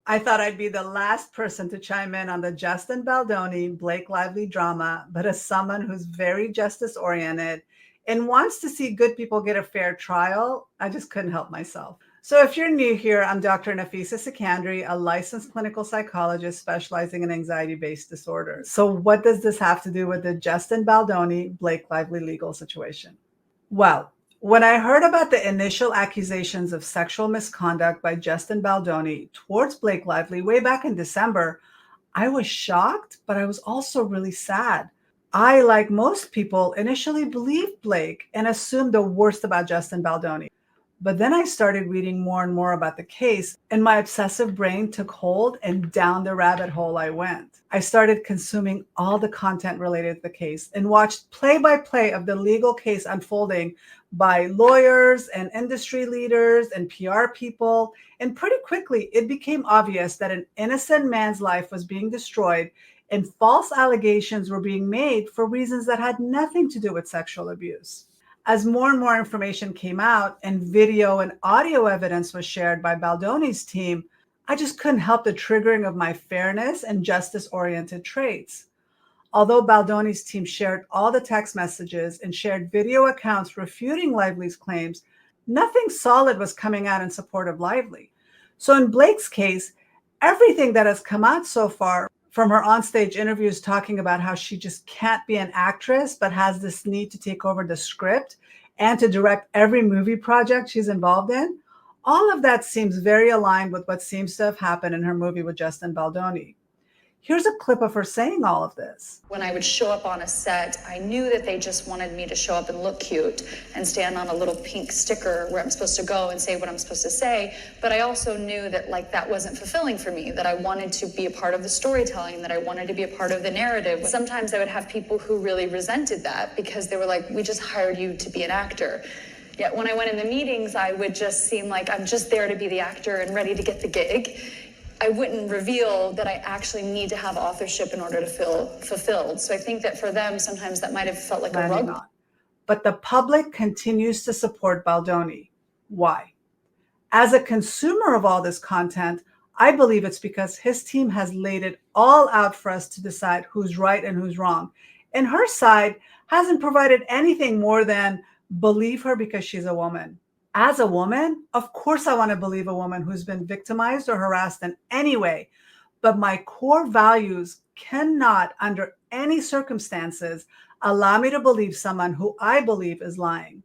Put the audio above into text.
I thought I'd be the last person to chime in on the Justin Baldoni Blake Lively drama, but as someone who's very justice oriented and wants to see good people get a fair trial, I just couldn't help myself. So if you're new here, I'm Dr. Nafisa Sikandri, a licensed clinical psychologist specializing in anxiety-based disorders. So what does this have to do with the Justin Baldoni Blake Lively legal situation? Well, when I heard about the initial accusations of sexual misconduct by Justin Baldoni towards Blake Lively way back in December, I was shocked, but I was also really sad. I, like most people, initially believed Blake and assumed the worst about Justin Baldoni. But then I started reading more and more about the case, and my obsessive brain took hold, and down the rabbit hole I went. I started consuming all the content related to the case and watched play by play of the legal case unfolding by lawyers and industry leaders and PR people. And pretty quickly, it became obvious that an innocent man's life was being destroyed and false allegations were being made for reasons that had nothing to do with sexual abuse. As more and more information came out and video and audio evidence was shared by Baldoni's team, I just couldn't help the triggering of my fairness and justice-oriented traits. Although Baldoni's team shared all the text messages and shared video accounts refuting Lively's claims, nothing solid was coming out in support of Lively. So in Blake's case, everything that has come out so far, from her onstage interviews talking about how she just can't be an actress, but has this need to take over the script and to direct every movie project she's involved in, all of that seems very aligned with what seems to have happened in her movie with Justin Baldoni. Here's a clip of her saying all of this. When I would show up on a set, I knew that they just wanted me to show up and look cute and stand on a little pink sticker where I'm supposed to go and say what I'm supposed to say. But I also knew that that wasn't fulfilling for me, that I wanted to be a part of the storytelling, that I wanted to be a part of the narrative. Sometimes I would have people who really resented that because they were like, we just hired you to be an actor. Yet when I went in the meetings, I would just seem like I'm just there to be the actor and ready to get the gig. I wouldn't reveal that I actually need to have authorship in order to feel fulfilled. So I think that for them, sometimes that might have felt like a rug. But the public continues to support Baldoni. Why? As a consumer of all this content, I believe it's because his team has laid it all out for us to decide who's right and who's wrong. And her side hasn't provided anything more than believe her because she's a woman. As a woman, of course, I want to believe a woman who's been victimized or harassed in any way, but my core values cannot, under any circumstances, allow me to believe someone who I believe is lying.